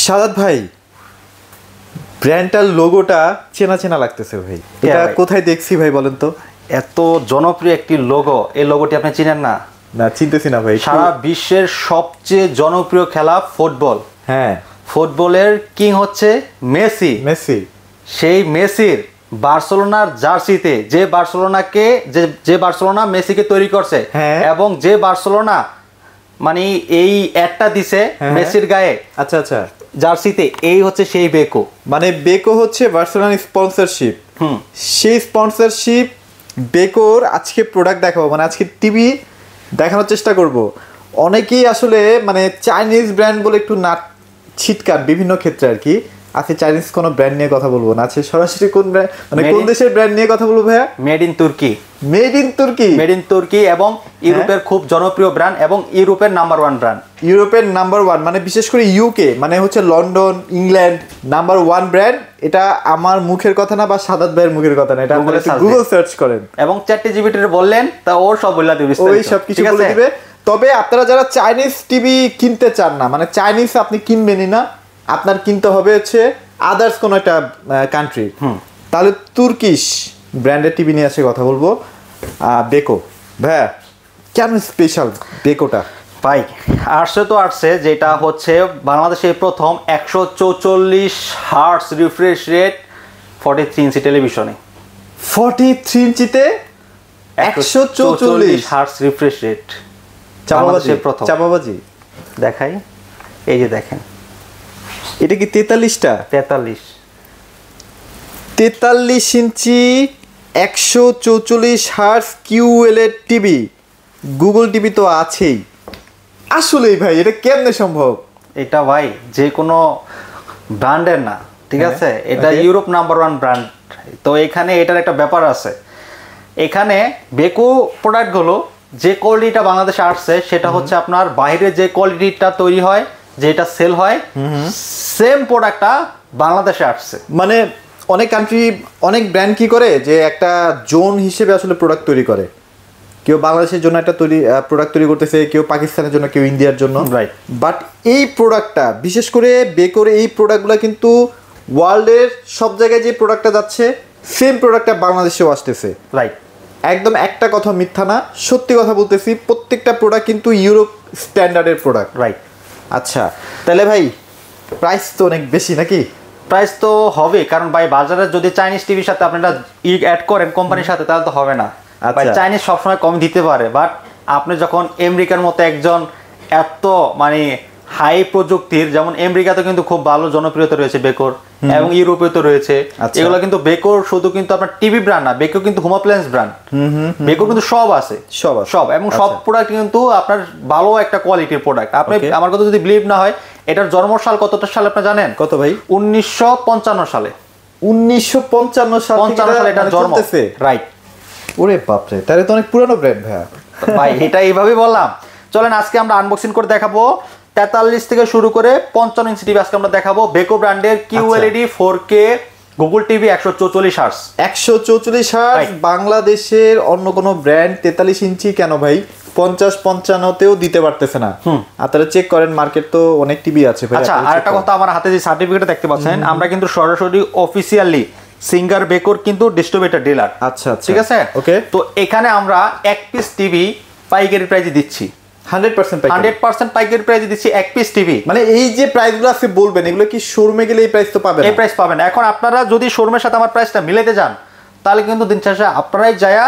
সাদাত ভাই, ব্র্যান্ডটার লোগোটা চেনা চেনা লাগতেছে ভাই। এটা কোথায় দেখছি ভাই বলেন তো? এত জনপ্রিয় একটি লোগো, এই লোগোটি আপনি চিনেন না? না, চিনতেছি না ভাই। সারা বিশ্বের সবচেয়ে জনপ্রিয় খেলা ফুটবল। হ্যাঁ, ফুটবলের কিং হচ্ছে মেসি। মেসি, সেই মেসির বার্সেলোনার জার্সিতে যে বার্সেলোনা মেসিকে তৈরি করছে, এবং যে বার্সেলোনা মানে এই অ্যাডটা দিছে মেসির গায়ে, আচ্ছা আচ্ছা, জার্সিতে, এই হচ্ছে সেই বেকো। মানে বেকো হচ্ছে বার্সেলোনার স্পন্সরশিপ। সেই স্পন্সরশিপ বেকোর আজকে প্রোডাক্ট দেখাবো, মানে আজকে টিভি দেখানোর চেষ্টা করব। অনেকেই আসলে মানে চাইনিজ ব্র্যান্ড বলে একটু না ছিটকান বিভিন্ন ক্ষেত্রে আর কি। আজকে চাইনিজ কোনো ব্র্যান্ড নিয়ে কথা বলবো না, আছে সরাসরি কোন ব্র্যান্ড, মানে কোন দেশের ব্র্যান্ড নিয়ে কথা বলবো ভাইয়া? মেড ইন তুর্কি। মেড ইন তুর্কি, মেড ইন তুর্কি, এবং ইউরোপের খুব জনপ্রিয় ব্র্যান্ড এবং ইউরোপের নাম্বার 1 ব্র্যান্ড। ইউরোপের নাম্বার 1 মানে বিশেষ করে ইউকে, মানে হচ্ছে লন্ডন, ইংল্যান্ড নাম্বার 1 ব্র্যান্ড। এটা আমার মুখের কথা না বা সাদাত ভাইয়ের মুখের কথা না, এটা গুগল সার্চ করেন এবং ChatGPT বললেন তা ওর সব বলে দিবে, ওই সব কিছু বলে দিবে। তবে আপনারা যারা চাইনিজ টিভি কিনতে চান না, মানে চাইনিজ আপনি কিনবেনই না, আপনার কিনতে হবে হচ্ছে আদার্স কোনো একটা কান্ট্রি, তাহলে তুর্কিশ ব্র্যান্ডের টিভি নিয়ে এসে কথা বলবো। বেকো ভাইয়া, কেন স্পেশাল বেকোটা? ভাই আসছে যেটা হচ্ছে বাংলাদেশে প্রথম 144 হার্টস রিফ্রেশ রেট 43 ইঞ্চি টেলিভিশনে। 43 ইঞ্চিতে 144 হার্টস রিফ্রেশ রেট, প্রথম চাপাবাজি। দেখাই, এই যে দেখেন, এটা কি 43টা? 43 ইঞ্চি 144 hertz QLED TV. Google TV তো আছেই। আসলেই ভাই এটা কেমনে সম্ভব? এটা ভাই যে কোনো ব্র্যান্ডের না, ঠিক আছে, এটা ইউরোপ নাম্বার 1 ব্র্যান্ড। তো এখানে এটার একটা ব্যাপার আছে, এখানে বেকো প্রোডাক্টগুলো যে কোয়ালিটিটা বাংলাদেশে আসছে সেটা হচ্ছে আপনার বাইরে যে কোয়ালিটিটা তৈরি হয়, যেটা সেল হয়, সেম প্রোডাক্টটা বাংলাদেশে আসছে। মানে অনেক কান্ট্রি, অনেক ব্র্যান্ড কি করে যে একটা জোন হিসেবে আসলে প্রোডাক্ট তৈরি করে। কেউ বাংলাদেশের জন্য একটা প্রোডাক্ট তৈরি করতেছে, কেউ পাকিস্তানের জন্য, কেউ ইন্ডিয়ার জন্য, রাইট। বাট এই প্রোডাক্টটা বিশেষ করে বেকোর এই প্রোডাক্টগুলো কিন্তু ওয়ার্ল্ডের সব জায়গায় যে প্রোডাক্টটা যাচ্ছে সেম প্রোডাক্টটা বাংলাদেশেও আসতেছে, রাইট। একদম একটা কথা মিথ্যা না, সত্যি কথা বলতেছি, প্রত্যেকটা প্রোডাক্ট কিন্তু ইউরোপ স্ট্যান্ডার্ডের প্রোডাক্ট, রাইট। আচ্ছা, তাহলে ভাই প্রাইস তো অনেক বেশি নাকি? প্রাইস তো হবে, কারণ ভাই বাজারে যদি চাইনিজ টিভির সাথে আপনারা অ্যাড করেন কোম্পানির সাথে, তাহলে তো হবে না। ভাই চাইনিজ সবসময় কম দিতে পারে, বাট আপনি যখন আমেরিকার মতো একজন এত মানে হাই প্রযুক্তির, যেমন আমেরিকাতে কিন্তু খুব ভালো জনপ্রিয়তা রয়েছে বেকোর, এবং ইউরোপে তো রয়েছে, এগুলো কিন্তু বেকোর শুধু কিন্তু আপনার টিভি ব্র্যান্ড না, বেকো কিন্তু হোম অ্যাপ্লায়েন্স ব্র্যান্ড। বেকোর কিন্তু সব আছে, সব, এবং সব প্রোডাক্ট কিন্তু আপনার ভালো একটা কোয়ালিটির প্রোডাক্ট। আপনি আমার কথা যদি বিলিভ না হয়, এটার জন্মসাল কতটা সালে আপনি জানেন? কত ভাই? 1955 সালে। 1955 সালে এটা জন্ম, রাইট। ওরে বাপরে, তাহলে তো অনেক পুরানো ব্র্যান্ড ভাইয়া। ভাই এটা এইভাবেই বললাম। চলেন আজকে আমরা আনবক্সিং করে দেখাবো 43 থেকে শুরু করে 55 ইঞ্চি টিভি আজকে আমরা দেখাবো। বেকো ব্র্যান্ডের QLED 4K Google TV 144 hertz. 144 hertz. বাংলাদেশের অন্য কোনো ব্র্যান্ড 43 ইঞ্চি কেন ভাই 50-55তেও দিতে পারতেছে না? আপনারা চেক করেন, মার্কেট তো অনেক টিভি আছে ভাই। আচ্ছা, আরেকটা কথা, আমার হাতে যে সার্টিফিকেট দেখতে পাচ্ছেন, আমরা কিন্তু সরাসরি অফিসিয়ালি সিঙ্গার বেকোর কিন্তু ডিস্ট্রিবিউটর ডিলার। আচ্ছা, ঠিক আছে, ওকে। তো এখানে আমরা এক পিস টিভি পাইকারি প্রাইসে দিচ্ছি, 100% পাইকারি প্রাইসে দিচ্ছি এক পিস টিভি। মানে এই যে প্রাইসগুলো আছে বলবেন, এগুলো কি শোরুমে গেলে এই প্রাইস তো পাবেন? এই প্রাইস পাবেন। এখন আপনারা যদি শোরুমের সাথে আমার প্রাইসটা মিলাতে যান, তাহলে কিন্তু দিন শেষে আপনারাই যায়া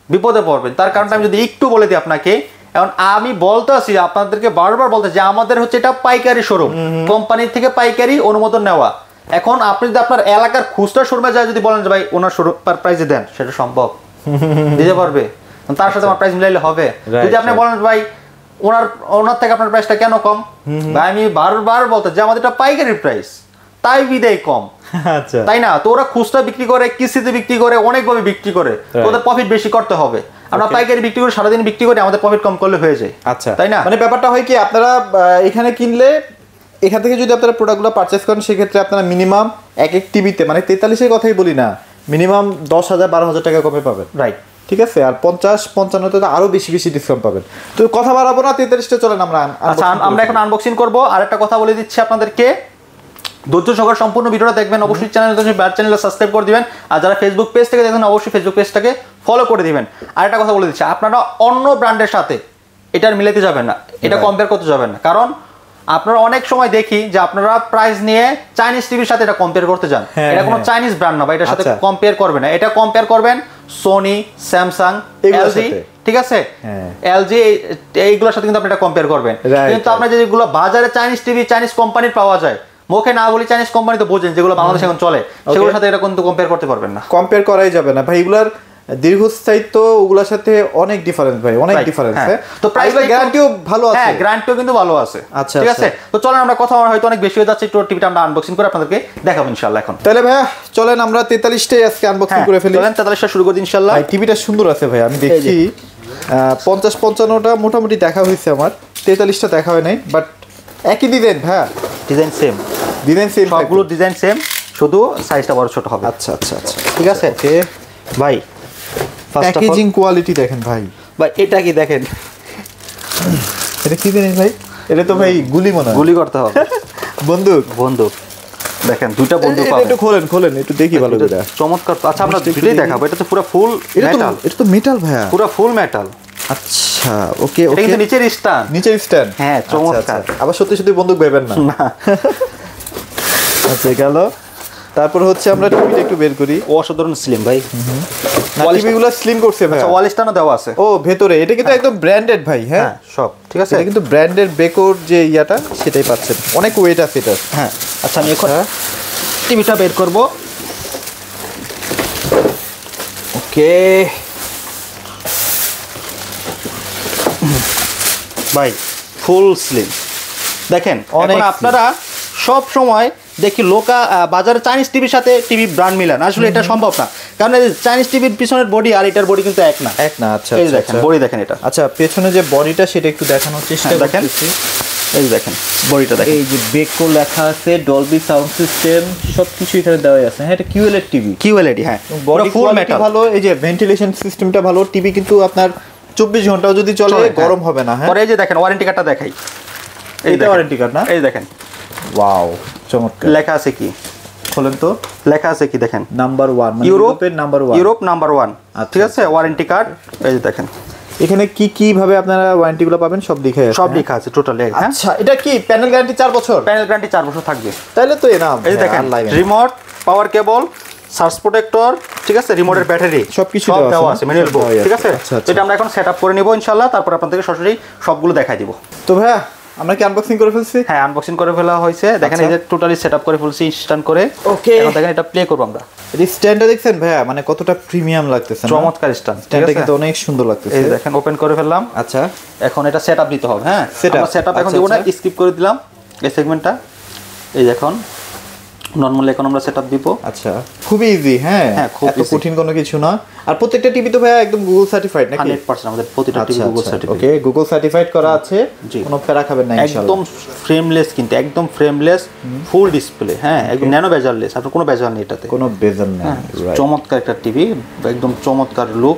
বিপদে পড়বেন। তার কারণটা আমি যদি একটু বলে দিই আপনাকে, এখন আমি বলতে আছি আপনাদেরকে বারবার বলতে যে আমাদের হচ্ছে এটা পাইকারি শোরুম, কোম্পানি থেকে পাইকারি অনুমোদন নেওয়া। এখন আপনি যদি আপনার এলাকার খুচরা শোরুমে যায় যদি বলেন যে ভাই ওনার শোরুম প্রাইসে দেন, সেটা সম্ভব দিতে পারবে, তার সাথে আমার প্রাইস মিলাইলে হবে। যদি আপনি বলেন ভাই ওনার থেকে আপনার প্রাইসটা কেন কম, ভাই আমি বারবার বলতে যে আমাদের এটা পাইকারি প্রাইস, তাই বিদায় কম। আচ্ছা, তাই না? তো ওরা খুচরা বিক্রি করে, কিস্তিতে বিক্রি করে, অনেকভাবে বিক্রি করে, ওদের প্রফিট বেশি করতে হবে। আমরা পাইকারি বিক্রি করে সারাদিন বিক্রি করে আমাদের প্রফিট কম করলে হয়ে যায়। আচ্ছা, তাই না? মানে ব্যাপারটা হয় কি, আপনারা এখানে কিনলে, এখান থেকে যদি আপনারা প্রোডাক্টগুলো পারচেস করেন, সেক্ষেত্রে আপনারা মিনিমাম এক টিভিতে, মানে 43-এর কথাই বলি না, মিনিমাম 10,000-12,000 টাকা কমে পাবেন, রাইট? ঠিক আছে, আর 50-55তে তো আরো বেশি বেশি ডিসকাউন্ট পাবেন। তো কথা বাড়াবো না, 43টা চলেন আমরা। আচ্ছা, আমরা এখন আনবক্সিং করব। আর একটা কথা বলে দিচ্ছি আপনাদেরকে, ধৈর্য সহকারে সম্পূর্ণ ভিডিওটা দেখবেন, অবশ্যই চ্যানেলটা সাবস্ক্রাইব করে দিবেন, আর যারা ফেসবুক পেজ থেকে দেখেন অবশ্যই ফেসবুক পেজটাকে ফলো করে দিবেন। আর একটা কথা বলে দিচ্ছি, আপনারা অন্য ব্র্যান্ডের সাথে এটার মিলাতে যাবেন না, এটা কম্পেয়ার করতে যাবেন না, কারণ আপনারা অনেক সময় দেখি যে আপনারা প্রাইস নিয়ে চাইনিজ টিভির সাথে এটা কম্পেয়ার করতে যান, এটা কোনো চাইনিজ ব্র্যান্ড না, বা এটার সাথে কম্পেয়ার করবেন না, এটা কম্পেয়ার করবেন সোনি, স্যামসাং, এলজি, ঠিক আছে, এলজি এইগুলোর সাথে কিন্তু আপনি এটা কম্পেয়ার করবেন। কিন্তু আপনার যেগুলো বাজারে চাইনিজ টিভি চাইনিজ কোম্পানির পাওয়া যায়, মুখে না বলি চাইনিজ কোম্পানি তো বোঝেন, যেগুলো বাংলাদেশে এখন চলে, সেগুলোর সাথে এটা কিন্তু কম্পেয়ার করতে পারবেন না, কম্পেয়ার করাই যাবে না ভাই। এগুলার দীর্ঘস্থায়িত্ব ওগুলোর সাথে অনেক ডিফারেন্স ভাই, অনেক ডিফারেন্স। তো প্রাইস গ্যারান্টিও ভালো আছে, হ্যাঁ গ্যারান্টিও কিন্তু ভালো আছে। আচ্ছা ঠিক আছে, তো চলেন আমরা কথা হয়তো অনেক বেশি হয়ে যাচ্ছে, একটু টিভিটা আমরা আনবক্সিং করে আপনাদেরকে দেখাবো ইনশাআল্লাহ। এখন তাহলে ভাইয়া চলেন আমরা 43টাই আজকে আনবক্সিং করে ফেলি। চলেন 43টা শুরু করি ইনশাআল্লাহ। ভাই টিভিটা সুন্দর আছে ভাই, আমি দেখছি 50-55টা মোটামুটি দেখা হয়েছে আমার, 43টা দেখা হয় নাই, বাট একই ডিজাইন ভাইয়া, ডিজাইন সেম, ডিজাইন সেম, সবগুলো ডিজাইন সেম, শুধু সাইজটা বড় ছোট হবে। আচ্ছা আচ্ছা আচ্ছা, ঠিক আছে। ওকে ভাই প্যাকেজিং কোয়ালিটি দেখেন ভাই, ভাই এটা কি দেখেন, এটা কি জিনিস ভাই? এটা তো ভাই গুলি মনে হয়, গুলি করতে হবে, বন্দুক, বন্দুক দেখেন, দুইটা বন্দুক এটা পাবেন। একটু খোলেন একটু দেখি ভালো করে। চমৎকার। আচ্ছা আমরা দুটোই দেখাবো, এটা তো পুরো ফুল মেটাল, এটা তো মেটাল ভাইয়া, পুরো ফুল মেটাল। আচ্ছা ওকে এটা ওকে, কিন্তু নিচের স্ট্যান্ড, নিচের স্ট্যান্ড, হ্যাঁ চমৎকার। আবার সত্যি সত্যি বন্দুক বেবেন না। আচ্ছা গেল, তারপর হচ্ছে আমরা টিভিটা একটু বের করি। অসাধারণ স্লিম ভাই, টিভিগুলো স্লিম করছে ভাই, ওয়াল স্ট্যান্ডও দেওয়া আছে। ও ভেতরে এটা কিন্তু একদম ব্র্যান্ডেড ভাই, হ্যাঁ সব ঠিক আছে, এটা কিন্তু ব্র্যান্ডেড বেকোর যে ইয়াটা সেটাই পাচ্ছেন, অনেক ওয়েট আছে এটা। হ্যাঁ আচ্ছা আমি এখন টিভিটা বের করব। ওকে ভাই ফুল স্লিম দেখেন। অনেক এখন আপনারা সব সময় দেখি বাজারে চাইনিজ টিভির সাথে টিভি ব্র্যান্ড মিলান, আসলে এটা সম্ভব না, কারণ চাইনিজ টিভির পিছনের বডি আর এটার বডি কিন্তু এক না। আচ্ছা এই দেখেন বডি দেখেন এটা। আচ্ছা পেছনে যে বডিটা সেটা একটু দেখানোর চেষ্টা দেখেন, করতেছি। এই দেখেন বডিটা দেখেন, এই যে বেকো লেখা আছে, ডলবি সাউন্ড সিস্টেম সবকিছু এখানে দেওয়া আছে। হ্যাঁ এটা কিউএলইডি টিভি, কিউএলইডি, হ্যাঁ বডি ফুল কোয়ালিটি মেটাল ভালো, এই যে ভেন্টিলেশন সিস্টেমটা ভালো, টিভি কিন্তু আপনার 24 ঘন্টাও যদি চলে গরম হবে না। হ্যাঁ পরে এই যে দেখেন ওয়ারেন্টি কার্ডটা দেখাই, এইটা ওয়ারেন্টি কার্ড না, এই দেখেন ওয়াও চমৎকার। লেখা আছে কি খোলেন তো, লেখা আছে কি দেখেন, নাম্বার 1 মানে ইউরোপের নাম্বার 1, ইউরোপ নাম্বার 1, ঠিক আছে। ওয়ারেন্টি কার্ড এই যে দেখেন, এখানে কি কি ভাবে আপনারা ওয়ারেন্টি গুলো পাবেন সব লিখে আছে, সব লেখা আছে টোটালি। আচ্ছা এটা কি প্যানেল গ্যারান্টি 4 বছর? প্যানেল গ্যারান্টি 4 বছর থাকবে। তাহলে তো এনাফ। এই যে দেখেন রিমোট, পাওয়ার কেবল, সার্চ প্রোটেক্টর, ঠিক আছে, রিমোটের ব্যাটারি সবকিছু দেওয়া আছে, ম্যানুয়াল বোর্ড, ঠিক আছে। আচ্ছা এটা আমরা এখন সেটআপ করে নিব ইনশাআল্লাহ, তারপর আপনাদেরকে সরাসরি সবগুলো দেখাই দিব। তো ভাইয়া আমরা কি আনবক্সিং করে ফেলছি? হ্যাঁ আনবক্সিং করে ফেলা হয়েছে, দেখেন এই যে টোটালি সেটআপ করে ফেলছি ইনস্ট্যান্ট করে। ওকে এখন দেখেন এটা প্লে করব আমরা। এই স্ট্যান্ডটা দেখছেন ভাইয়া, মানে কতটা প্রিমিয়াম লাগতেছে, চমৎকার স্ট্যান্ড, স্ট্যান্ডটা কিন্তু অনেক সুন্দর লাগতেছে। এই দেখেন ওপেন করে ফেললাম। আচ্ছা এখন এটা সেটআপ দিতে হবে। হ্যাঁ আমরা সেটআপ এখন দিব না, স্কিপ করে দিলাম এই সেগমেন্টটা। এই দেখুন নরমালি এখন আমরা সেটআপ দিব। আচ্ছা খুবই ইজি, হ্যাঁ এত কঠিন কোনো কিছু না। আর প্রত্যেকটা টিভি তো ভাইয়া একদম গুগল সার্টিফাইড নাকি? 100% আমাদের প্রতিটা TV Google certified. Okay Google certified করা আছে, কোনো প্যারা খাবেন না ইনশাআল্লাহ। একদম ফ্রেমলেস, কিন্তু একদম ফ্রেমলেস, ফুল ডিসপ্লে, হ্যাঁ একদম ন্যানো বেজারলেস, আপনার কোনো বেজার নেই এটাতে, কোনো বেজার নেই। চমৎকার একটা টিভি, একদম চমৎকার লুক।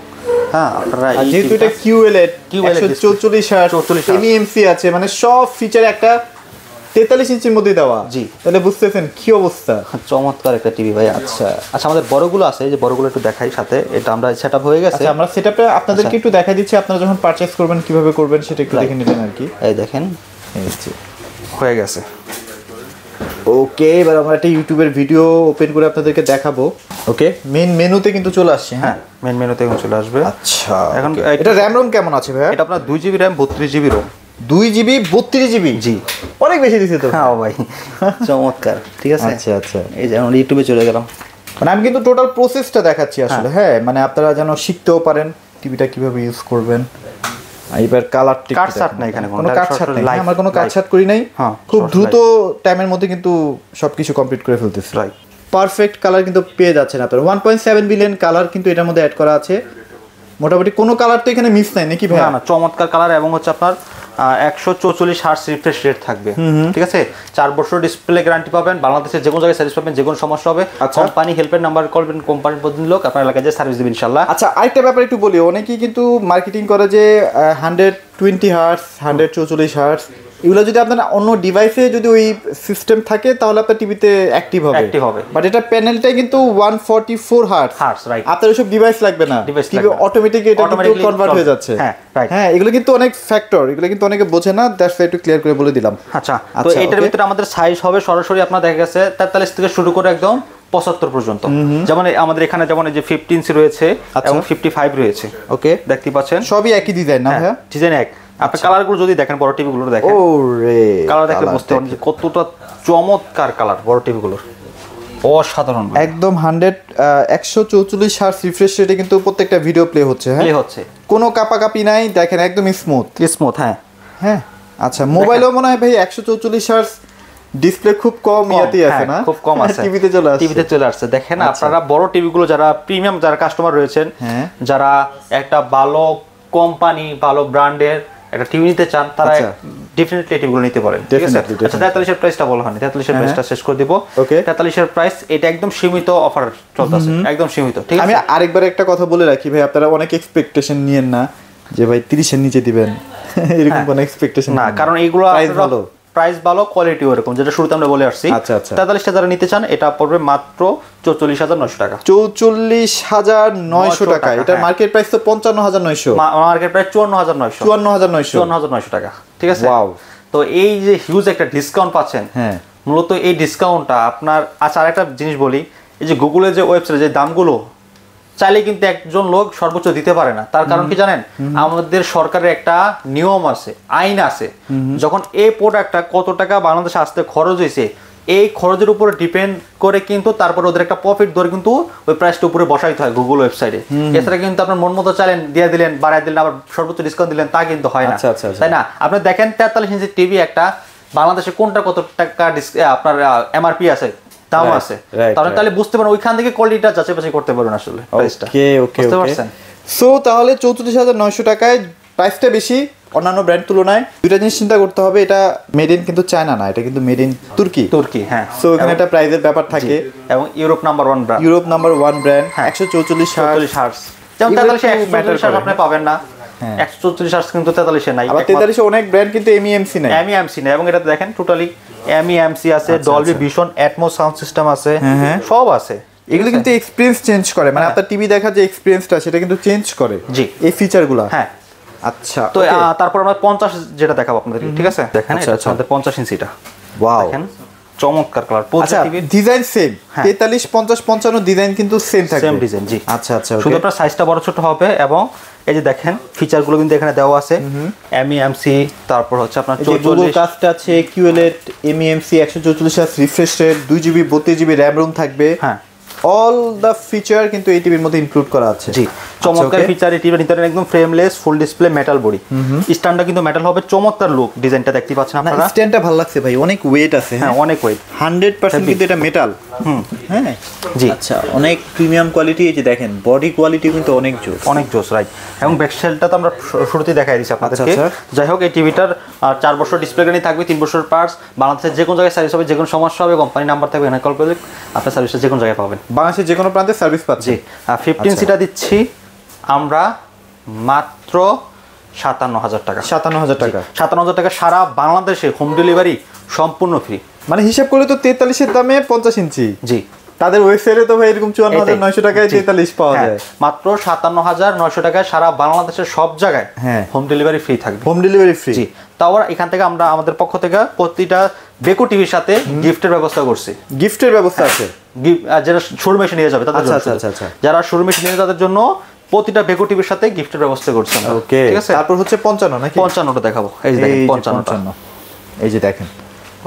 হ্যাঁ আপনারা এই যেহেতু এটা কিউএলইডি 144 হার্টজ, এমইএমসি আছে, মানে সব ফিচার একটা 43 ইঞ্চির মধ্যে দেওয়া। জি তাহলে বুঝতেছেন কি অবস্থা, চমৎকার একটা টিভি ভাই। আচ্ছা আচ্ছা আমাদের বড়গুলো আছে, এই যে বড়গুলো একটু দেখাই সাথে, এটা আমরা সেটআপ হয়ে গেছে। আমরা সেটআপটা আপনাদেরকে একটু দেখাই দিচ্ছি, আপনারা যখন পারচেজ করবেন কিভাবে করবেন সেটা একটু দেখে নিবেন আর কি। এই দেখেন হয়ে গেছে। ওকে এবার আমরা একটা ইউটিউবের ভিডিও ওপেন করে আপনাদেরকে দেখাবো। ওকে মেইন মেনুতে কিন্তু চলে আসছে। হ্যাঁ মেইন মেনুতে এখন চলে আসবে। আচ্ছা এখন এটা র্যাম রোম কেমন আছে ভাই? এটা আপনার 2GB RAM 32GB Rome. 2GB 32GB? জি অনেক বেশি দিছে তো। হ্যাঁ ভাই চমৎকার, ঠিক আছে। আচ্ছা আচ্ছা এই যে আমরা ইউটিউবে চলে গেলাম, মানে আমি কিন্তু টোটাল প্রসেসটা দেখাচ্ছি আসলে। হ্যাঁ মানে আপনারা যেন শিখতেও পারেন টিভিটা কিভাবে ইউজ করবেন। এবার কালার কাটছাট নাই, এখানে কোনো কাটছাট নাই, আমার কোনো কাটছাট করি নাই। খুব দ্রুত টাইমের মধ্যে কিন্তু সবকিছু কমপ্লিট করে ফেলতেছি। রাইট পারফেক্ট কালার কিন্তু পেয়ে যাচ্ছেন আপনারা। 1.7 বিলিয়ন কালার কিন্তু এটার মধ্যে অ্যাড করা আছে, মোটামুটি কোনো কালার তো এখানে মিস নাই নাকি ভাই? না চমৎকার কালার, এবং হচ্ছে আপনার 144 হার্টজ রিফ্রেশ রেট থাকবে, ঠিক আছে। 4 বছর ডিসপ্লে গ্যারান্টি পাবেন, বাংলাদেশের যে কোনো জায়গায় সার্ভিস পাবেন, যে কোনো সমস্যা হবে কোম্পানি হেল্পের নাম্বার করবেন, কোম্পানির প্রতিনিধি লোক আপনার এলাকায় যে সার্ভিস দেবেন ইনশাআল্লাহ। আচ্ছা আরেকটা ব্যাপার একটু বলি, অনেকেই কিন্তু মার্কেটিং করে যে 120 হার্টজ 144 হার্টজ এগুলো যদি আপনার অন্য ডিভাইসে যদি ওই সিস্টেম থাকে তাহলে আপনার টিভিতে অ্যাক্টিভ হবে বাট এটা প্যানেলটাই কিন্তু 144 হার্টজ রাইট আপনার ওইসব ডিভাইস লাগবে না টিভি অটোমেটিক এটা কিন্তু কনভার্ট হয়ে যাচ্ছে হ্যাঁ এগুলো কিন্তু অনেক ফ্যাক্টর এগুলো কিন্তু অনেকে বোঝে না দ্যাটস একটু ক্লিয়ার করে বলে দিলাম আচ্ছা তো এটার ভিতরে আমাদের সাইজ হবে সরাসরি আপনার দেখা গেছে 43 থেকে শুরু করে একদম 75 পর্যন্ত যেমন আমাদের এখানে যেমন এই যে 15 ইঞ্চি রয়েছে এবং 55 রয়েছে ওকে দেখতে পাচ্ছেন সবই একই ডিজাইন না ভাই ডিজাইন এক আপনি কালারগুলো যদি দেখেন বড় টিভিগুলো দেখেন ওরে কালার দেখলে বুঝতে পারবেন যে কতটা চমৎকার কালার বড় টিভিগুলোর অসাধারণ একদম 144 হার্টজ রিফ্রেশ রেটে কিন্তু প্রত্যেকটা ভিডিও প্লে হচ্ছে হ্যাঁ প্লে হচ্ছে কোনো কাপাকাপি নাই দেখেন একদম স্মুথ হ্যাঁ আচ্ছা মোবাইলেও মনে হয় ভাই 144 হার্টজ ডিসপ্লে খুব কম ইয়াতেই আছে না খুব কম আছে টিভিতে চলে আসছে দেখেন আপনারা বড় টিভিগুলো যারা প্রিমিয়াম যারা কাস্টমার রয়েছেন যারা একটা ভালো কোম্পানি ভালো ব্র্যান্ডের একটা টিভি নিতে চান তারা ডেফিনেটলি টিভিগুলো নিতে পারেন ঠিক আছে আচ্ছা 43 এর প্রাইসটা বলা হয়নি 43 এর প্রাইসটা শেষ করে দিব 43 এর প্রাইস এটা একদম সীমিত অফার চলতেছে একদম সীমিত ঠিক আছে আমি আরেকবার একটা কথা বলে রাখি ভাই আপনারা অনেক এক্সপেকটেশন নিয়েন না যে ভাই 30 এর নিচে দিবেন এরকম কোনো এক্সপেকটেশন না কারণ এইগুলো প্রাইস ভালো কোয়ালিটিও এরকম যেটা শুরুতে আমরা বলে আসছি 43টা যারা নিতে চান এটা পড়বে মাত্র 44900 টাকা 44900 টাকা এটা মার্কেট প্রাইস তো 55900 মার্কেট প্রাইস 54900 টাকা ঠিক আছে ওয়াও তো এই যে হিউজ একটা ডিসকাউন্ট পাচ্ছেন হ্যাঁ মূলত এই ডিসকাউন্টটা আপনার আচ্ছা আরেকটা জিনিস বলি এই যে গুগলের যে ওয়েবসাইটে যে দামগুলো চাইলে কিন্তু একজন লোক সর্বোচ্চ দিতে পারে না তার কারণ কি জানেন আমাদের সরকারের একটা নিয়ম আছে আইন আছে যখন এই প্রোডাক্টটা কত টাকা বাংলাদেশে আসতে খরচ হয়েছে এই খরচের উপরে ডিপেন্ড করে কিন্তু তারপর ওদের একটা প্রফিট ধরে কিন্তু ওই প্রাইসটা উপরে বসাইতে হয় গুগল ওয়েবসাইটে এছাড়া কিন্তু আপনার মন মতো চাইলেন দিয়ে দিলেন বাড়াই দিলেন আবার সর্বোচ্চ ডিসকাউন্ট দিলেন তা কিন্তু হয় না তাই না আপনি দেখেন 43 ইঞ্চি টিভি একটা বাংলাদেশে কোনটা কত টাকা আপনার এমআরপি আছে দাম আছে তাহলে বুঝতে পারেন ওইখান থেকে কোয়ালিটিটা যাচাই বাছাই করতে পারবেন আসলে প্রাইসটা ওকে সো তাহলে 44900 টাকায় প্রাইসটা বেশি অন্যান্য ব্র্যান্ড তুলনায় দুইটা জিনিস চিন্তা করতে হবে এটা মেড ইন কিন্তু চায়না না এটা কিন্তু মেড ইন তুর্কি হ্যাঁ সো এখানে একটা প্রাইসের ব্যাপার থাকে এবং ইউরোপ নাম্বার 1 ব্র্যান্ড 144 হার্টজ যেমন 43 হার্টজ আপনি পাবেন না 144 হার্টজ কিন্তু 43 এ নাই আবার 43 এ অনেক ব্র্যান্ড কিন্তু MEMC নাই এবং এটা দেখেন টোটালি MEMC আছে Dolby Vision Atmos sound system আছে সব আছে এগুলো কিন্তু এক্সপেরিয়েন্স চেঞ্জ করে মানে আপনার টিভি দেখার যে এক্সপেরিয়েন্সটা সেটা কিন্তু চেঞ্জ করে জি এই ফিচারগুলো হ্যাঁ আচ্ছা তো তারপর আমরা 50 যেটা দেখাবো আপনাদের ঠিক আছে দেখেন এটা আমাদের 50 ইঞ্চিটা ওয়াও দেখেন চমৎকার কালার আচ্ছা ডিজাইন সেম 43 50 55 ডিজাইন কিন্তু সেম থাকবে সেম ডিজাইন জি আচ্ছা শুধু আপনার সাইজটা বড় ছোট হবে এবং এই যে দেখেন ফিচারগুলো কিন্তু এখানে দেওয়া আছে MEMC তারপর হচ্ছে আপনার 44 কাস্ট আছে QLED MEMC 144 hertz refresh rate 2GB 32GB RAM ROM থাকবে হ্যাঁ অল দা ফিচার কিন্তু এই টিভির মধ্যে ইনক্লুড করা আছে জি চমৎকার ফিচার এই টিভির ভিতরে একদম frameless full display metal body স্ট্যান্ডটা কিন্তু মেটাল হবে চমৎকার লুক ডিজাইনটা দেখতে পাচ্ছেন আপনারা স্ট্যান্ডটা ভালো লাগছে ভাই অনেক ওয়েট আছে হ্যাঁ অনেক ওয়েট 100% কিন্তু এটা মেটাল হ্যাঁ জি আচ্ছা অনেক প্রিমিয়াম কোয়ালিটি এই যে দেখেন বডি কোয়ালিটি কিন্তু অনেক জোস রাইট এবং ব্যাকসেলটা তো আমরা শুরুতেই দেখাই দিয়েছি আপনাদেরকে যাই হোক এই টিভিটার 4 বছর ডিসপ্লে গ্যারান্টি থাকবে 3 বছর পার্টস বাংলাদেশের যে কোনো জায়গায় সার্ভিস হবে যে কোনো সমস্যা হবে কোম্পানি নাম্বার থাকবে এখানে কল করে আপনার সার্ভিসটা যে কোনো জায়গায় পাবেন বাংলাদেশের যে কোনো প্রান্তে সার্ভিস পাচ্ছি 15 সিটা দিচ্ছি আমরা মাত্র 57000 টাকা 57000 টাকা সারা বাংলাদেশে হোম ডেলিভারি সম্পূর্ণ ফ্রি মানে হিসাব করলে তো 43 এর দামে 50 ইঞ্চি জি তাদের ওয়েবসাইটে তো ভাই এরকম 54900 টাকায় 43 পাওয়া যায় মাত্র 57900 টাকায় সারা বাংলাদেশের সব জায়গায় হোম ডেলিভারি ফ্রি থাকবে হোম ডেলিভারি ফ্রি জি তাও এখান থেকে আমরা আমাদের পক্ষ থেকে প্রতিটা বেকো টিভির সাথে গিফটের ব্যবস্থা করছি গিফটের ব্যবস্থা আছে যারা শোরুমে এসে নিয়ে যাবে তাদের জন্য আচ্ছা যারা শোরুমে এসে নিয়ে তাদের জন্য প্রতিটা বেকো টিভির সাথে গিফটের ব্যবস্থা করছি আমরা ওকে ঠিক আছে তারপর হচ্ছে 55 নাকি 55টা দেখাবো এই যে দেখেন 55 এই যে দেখেন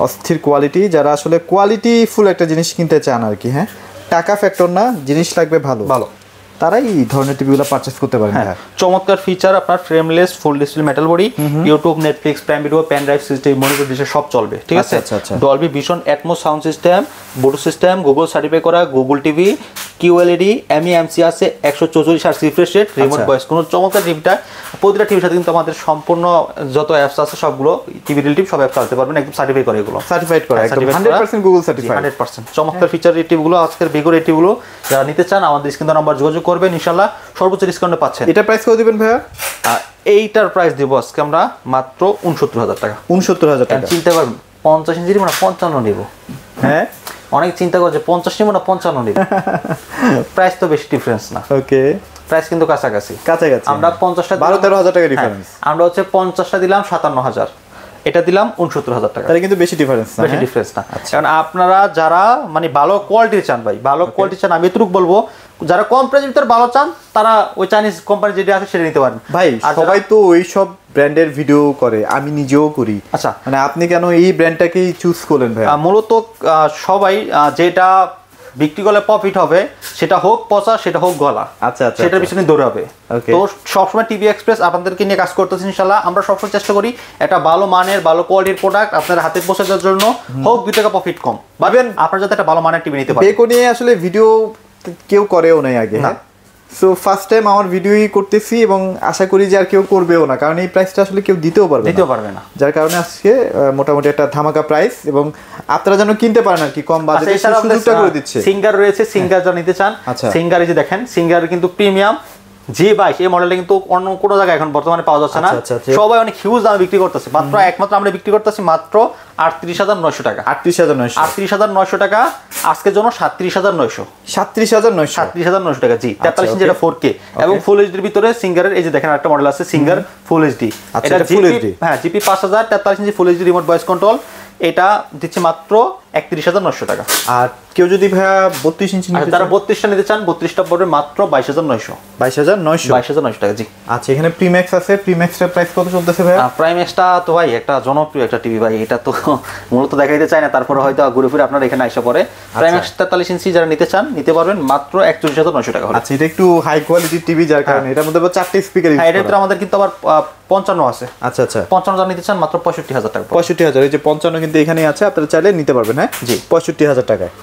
অস্থির কোয়ালিটি যারা আসলে কোয়ালিটি ফুল একটা জিনিস কিনতে চান আর কি হ্যাঁ টাকা ফ্যাক্টর না জিনিস লাগবে ভালো তারাই এই ধরনের টিভিগুলো পারচেজ করতে পারেন চমৎকার ফিচার আপনার frameless full display metal body YouTube Netflix Prime Video pen drive system monitor ডিসে সব চলবে ঠিক আছে Dolby Vision Atmos sound system Bluetooth system Google certify করা গুগল টিভি QLED MEMC আছে 144 Hz refresh rate remote voice কোনো চমৎকার টিভিটা প্রতিটা টিভির সাথে কিন্তু আমাদের সম্পূর্ণ যত অ্যাপস আছে সবগুলো টিভি রিলেটিভ সব অ্যাপস চালাতে পারবেন একদম সার্টিফাই করে এগুলো সার্টিফাইড করা একদম 100% গুগল সার্টিফাইড 100% চমৎকার ফিচার এই টিভিগুলো আজকের বেগোর এই টিভিগুলো যারা নিতে চান আমাদের স্ক্রিন নাম্বার যোগাযোগ করবেন ইনশাআল্লাহ সর্বোচ্চ ডিসকাউন্টে পাচ্ছেন এটা প্রাইস কত দিবেন ভাইয়া এইটার প্রাইস দিব আজকে আমরা মাত্র 69000 টাকা 69000 টাকা চিন্তা করবেন 50 ইঞ্চি মানে 55 নিব হ্যাঁ অনেক চিন্তা করছে 50 নিব না 55 নিব প্রাইস তো বেশি ডিফারেন্স না ওকে প্রাইস কিন্তু কাছাকাছি আমরা 50টা 12-13,000 টাকা ডিফারেন্স আমরা হচ্ছে 50টা দিলাম 57000 এটা দিলাম 69000 টাকা তাহলে কিন্তু বেশি ডিফারেন্স না বেশি ডিফারেন্স না কারণ আপনারা যারা মানে ভালো কোয়ালিটি চান ভাই ভালো কোয়ালিটি চান আমি এতটুকু বলবো যারা কম প্রাইসের ভিতরে ভালো চান তারা ওই চাইনিজ কোম্পানি যেটা আছে সেটা নিতে পারেন ভাই সবাই তো ওই সব ব্র্যান্ডের ভিডিও করে আমি নিজেও করি আচ্ছা মানে আপনি কেন এই ব্র্যান্ডটাকেই চুজ করলেন ভাই মূলত সবাই যেটা বিক্রি করলে প্রফিট হবে সেটা হোক পচা সেটা হোক গলা আচ্ছা সেটার পিছনে দৌড়াবে তো সবসময় টিভি এক্সপ্রেস আপনাদেরকে নিয়ে কাজ করতেছি ইনশাআল্লাহ আমরা সবসময় চেষ্টা করি একটা ভালো মানের ভালো কোয়ালিটির প্রোডাক্ট আপনার হাতে পৌঁছে দেওয়ার জন্য হোক 2 টাকা প্রফিট কম ভাবেন আপনারা যাতে একটা ভালো মানের টিভি নিতে পারেন বেকো নিয়ে আসলে ভিডিও কেউ করেও নাই আগে হ্যাঁ সো ফার্স্ট টাইম আমার ভিডিওই করতেছি এবং আশা করি যে আর কেউ করবেও না কারণ এই প্রাইসটা আসলে কেউ দিতেও পারবে না যার কারণে আজকে মোটামুটি একটা ধামাকা প্রাইস এবং আপনারা যেন কিনতে পারেন আর কি কম বাজেটে সুযোগটা করে দিচ্ছে সিঙ্গার রয়েছে সিঙ্গার যারা নিতে চান সিঙ্গার এই যে দেখেন সিঙ্গার কিন্তু প্রিমিয়াম G22 এই মডেলটা কিন্তু অন্য কোনো জায়গায় এখন বর্তমানে পাওয়া যাচ্ছে না সবাই অনেক হিউজ দামে বিক্রি করতেছে মাত্র একমাত্র আমরা বিক্রি করতেছি মাত্র 38900 টাকা 38900 টাকা আজকের জন্য 37900 টাকা জি 43 ইঞ্চি যেটা 4K এবং ফুল এইচডি এর ভিতরে সিঙ্গারের এই যে দেখেন একটা মডেল আছে সিঙ্গার ফুল এইচডি এটা ফুল এইচডি হ্যাঁ GP 5000 43 inch full HD remote voice control এটা দিচ্ছে মাত্র 31900 টাকা আর কেউ যদি ভাইয়া 32 ইঞ্চি নিতে তারা 32টা নিতে চান 32টা পড়বে মাত্র 22900 টাকা জি আচ্ছা এখানে প্রিম্যাক্স আছে প্রিম্যাক্সের প্রাইস কত চলতেছে ভাই প্রাইম্যাক্সটা তো ভাই একটা জনপ্রিয় একটা টিভি ভাই এটা তো মূলত দেখাইতে চাই না তারপরে হয়তো ঘুরে ফিরে আপনারা এখানে আইসা পড়ে প্রাইম্যাক্স 43 ইঞ্চি যারা নিতে চান নিতে পারবেন মাত্র 41900 টাকা আচ্ছা এটা একটু হাই কোয়ালিটির টিভি যার কারণে এটার মধ্যে 4টি স্পিকার ইউজ করা এটার ভিতরে আমাদের কিন্তু আবার 55 আছে আচ্ছা 55 যারা নিতে চান মাত্র 65000 টাকা 65000 এই যে 55 কিন্তু এখানেই আছে আপনারা চাইলে নিতে পারবেন হ্যাঁ জি 65000 টাকায়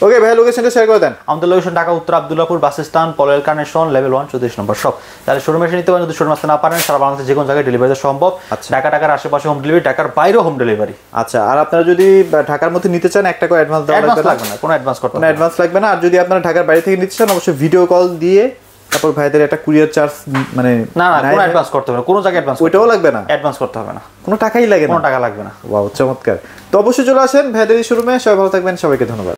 ওকে ভাই লোকেশনটা শেয়ার করে দেন আমাদের লোকেশন ঢাকা উত্তর Abdullahpur bus stand Polwel connection level 1 34 নম্বর শপ তাহলে শোরুমে এসে নিতে পারেন যদি শোরুমে আসতে না পারেন সারা বাংলাদেশে যে কোনো জায়গায় ডেলিভারি সম্ভব ঢাকার আশেপাশে হোম ডেলিভারি ঢাকার বাইরেও হোম ডেলিভারি আচ্ছা আর আপনারা যদি ঢাকার মধ্যে নিতে চান 1 টাকা অ্যাডভান্স দেওয়া লাগবে না কোনো অ্যাডভান্স করতে কোনো অ্যাডভান্স লাগবে না আর যদি আপনারা ঢাকার বাইরে থেকে নিতে চান অবশ্যই ভিডিও কল দিয়ে তারপর ভাইদের একটা কুরিয়ার চার্জ মানে না কোনো অ্যাডভান্স করতে হবে না কোনো জায়গায় অ্যাডভান্স ওইটাও লাগবে না অ্যাডভান্স করতে হবে না কোনো টাকাই লাগে না কোনো টাকা লাগবে না ওয়াও চমৎকার তো অবশ্যই চলে আসেন ভাইদের শোরুমে সবাই ভালো থাকবেন সবাইকে ধন্যবাদ